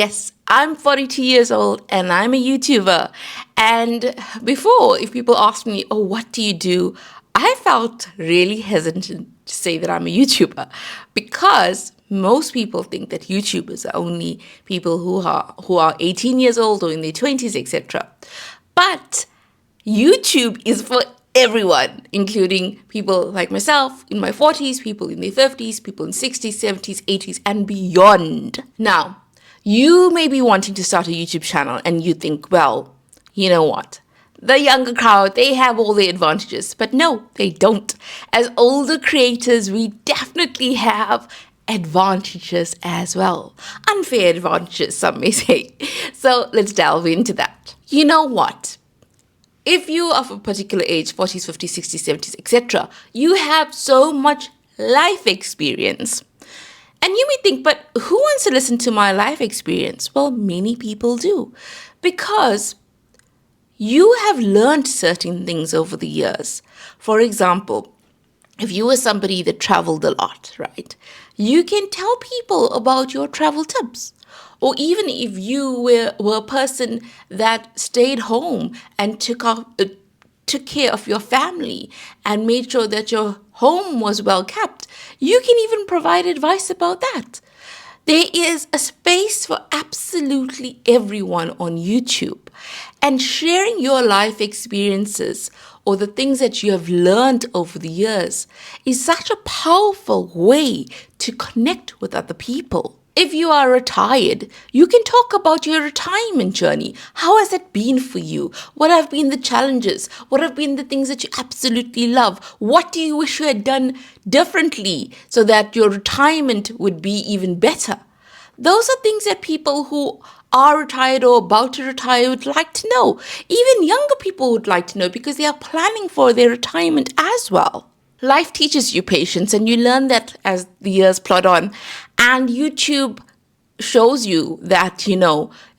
Yes, I'm 42 years old and I'm a YouTuber. And before, if people asked me, oh, what do you do? I felt really hesitant to say that I'm a YouTuber because most people think that YouTubers are only people who are 18 years old or in their 20s, etc. But YouTube is for everyone, including people like myself in my 40s, people in their 50s, people in 60s, 70s, 80s, and beyond. Now, you may be wanting to start a YouTube channel and you think, well, you know what? The younger crowd, they have all the advantages. But no, they don't. As older creators, we definitely have advantages as well. Unfair advantages, some may say. So let's delve into that. You know what? If you are of a particular age, 40s, 50s, 60s, 70s, etc., you have so much life experience. And you may think, but who wants to listen to my life experience? Well, many people do. Because you have learned certain things over the years. For example, if you were somebody that traveled a lot, right, you can tell people about your travel tips. Or even if you were a person that stayed home and took care of your family and made sure that your home was well kept, you can even provide advice about that. There is a space for absolutely everyone on YouTube. And sharing your life experiences or the things that you have learned over the years is such a powerful way to connect with other people. If you are retired, you can talk about your retirement journey. How has it been for you? What have been the challenges? What have been the things that you absolutely love? What do you wish you had done differently so that your retirement would be even better? Those are things that people who are retired or about to retire would like to know. Even younger people would like to know because they are planning for their retirement as well. Life teaches you patience, and you learn that as the years plod on. And YouTube shows you that,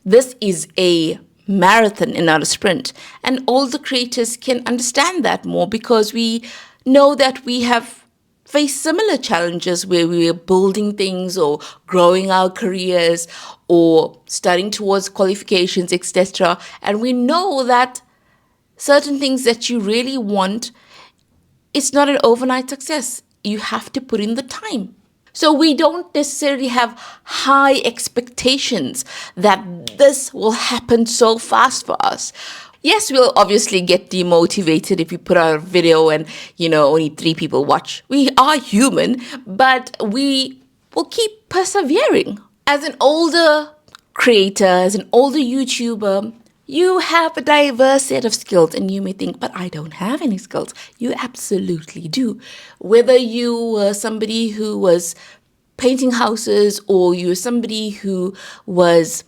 this is a marathon and not a sprint. And all the creators can understand that more because we know that we have faced similar challenges where we are building things or growing our careers or studying towards qualifications, etc. And we know that certain things that you really want, it's not an overnight success. You have to put in the time. So we don't necessarily have high expectations that this will happen so fast for us. Yes, we'll obviously get demotivated if we put out a video and, only 3 people watch. We are human, but we will keep persevering. As an older creator, as an older YouTuber, you have a diverse set of skills, and you may think, but I don't have any skills. You absolutely do. Whether you were somebody who was painting houses or you were somebody who was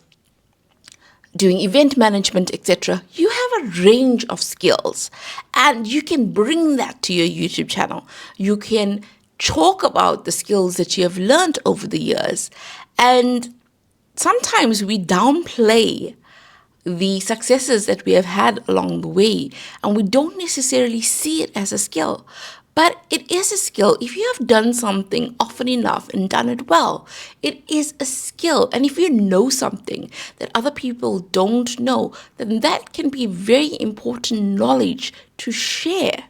doing event management, etc., you have a range of skills, and you can bring that to your YouTube channel. You can talk about the skills that you have learned over the years, and sometimes we downplay the successes that we have had along the way, and we don't necessarily see it as a skill. But it is a skill. If you have done something often enough and done it well, it is a skill. And if you know something that other people don't know, then that can be very important knowledge to share.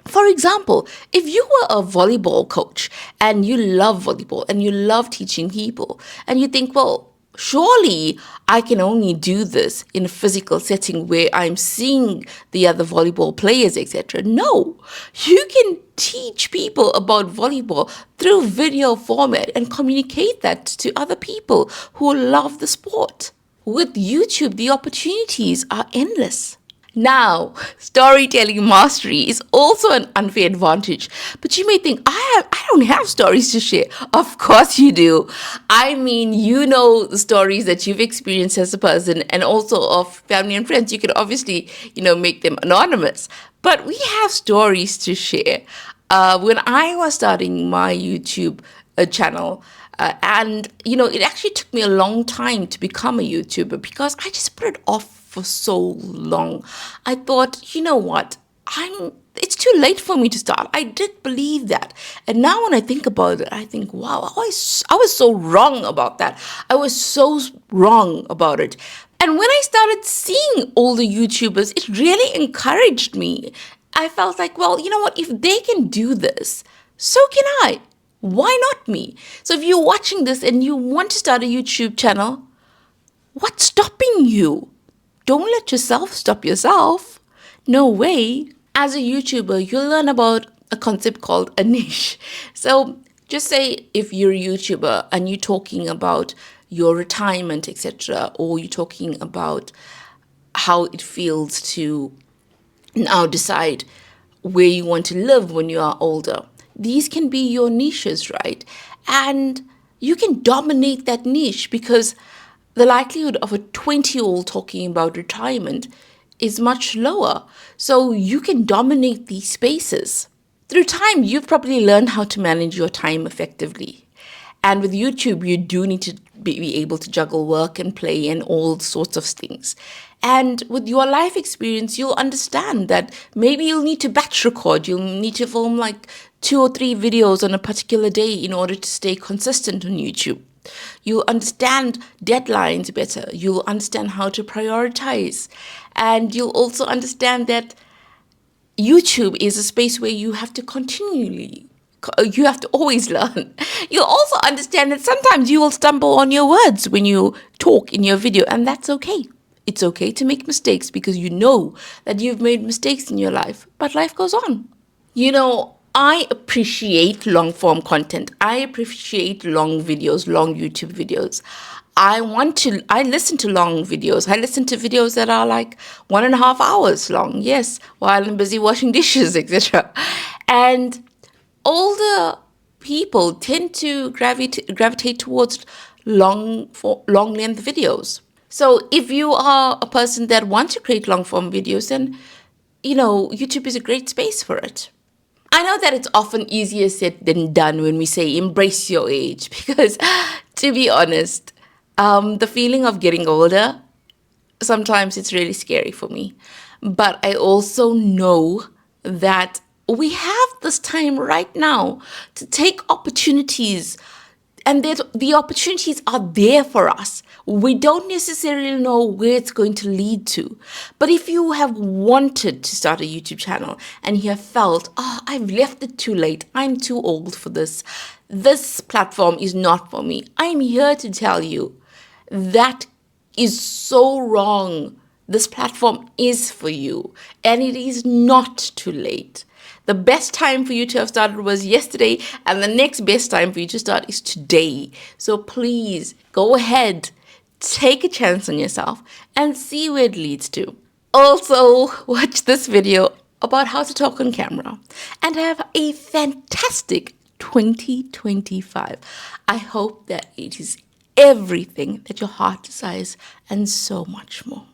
For example, if you were a volleyball coach and you love volleyball and you love teaching people, and you think, well, surely I can only do this in a physical setting where I'm seeing the other volleyball players, etc. No, you can teach people about volleyball through video format and communicate that to other people who love the sport. With YouTube, the opportunities are endless. Now, storytelling mastery is also an unfair advantage. But you may think, I don't have stories to share. Of course you do. I mean, you know the stories that you've experienced as a person and also of family and friends. You can obviously, make them anonymous. But we have stories to share. When I was starting my YouTube channel, it actually took me a long time to become a YouTuber because I just put it off for so long. I thought, you know what? I'm it's too late for me to start. I did believe that. And now when I think about it, I think, wow, I was so wrong about that. I was so wrong about it. And when I started seeing all the YouTubers, it really encouraged me. I felt like, well, you know what? If they can do this, so can I. Why not me? So if you're watching this and you want to start a YouTube channel, what's stopping you? Don't let yourself stop yourself. No way. As a YouTuber, you'll learn about a concept called a niche. So just say if you're a YouTuber and you're talking about your retirement, etc., or you're talking about how it feels to now decide where you want to live when you are older. These can be your niches, right? And you can dominate that niche because the likelihood of a 20-year-old talking about retirement is much lower. So you can dominate these spaces. Through time, you've probably learned how to manage your time effectively. And with YouTube, you do need to be able to juggle work and play and all sorts of things. And with your life experience, you'll understand that maybe you'll need to batch record. You'll need to film like 2 or 3 videos on a particular day in order to stay consistent on YouTube. You'll understand deadlines better. You'll understand how to prioritize. And you'll also understand that YouTube is a space where you have to you have to always learn. You'll also understand that sometimes you will stumble on your words when you talk in your video, and that's okay. It's okay to make mistakes because you know that you've made mistakes in your life, but life goes on. I appreciate long form content. I appreciate long videos, long YouTube videos. I listen to long videos. I listen to videos that are like 1.5 hours long. Yes, while I'm busy washing dishes, etc. And older people tend to gravitate towards long length videos. So if you are a person that wants to create long form videos, then YouTube is a great space for it. I know that it's often easier said than done when we say embrace your age, because to be honest, the feeling of getting older, sometimes it's really scary for me. But I also know that we have this time right now to take opportunities, and that the opportunities are there for us. We don't necessarily know where it's going to lead to. But if you have wanted to start a YouTube channel and you have felt, I've left it too late, I'm too old for this platform is not for me, I'm here to tell you that is so wrong. This platform is for you, and it is not too late. The best time for you to have started was yesterday, and the next best time for you to start is today. So please go ahead, take a chance on yourself, and see where it leads to. Also, watch this video about how to talk on camera and have a fantastic 2025. I hope that it is everything that your heart desires and so much more.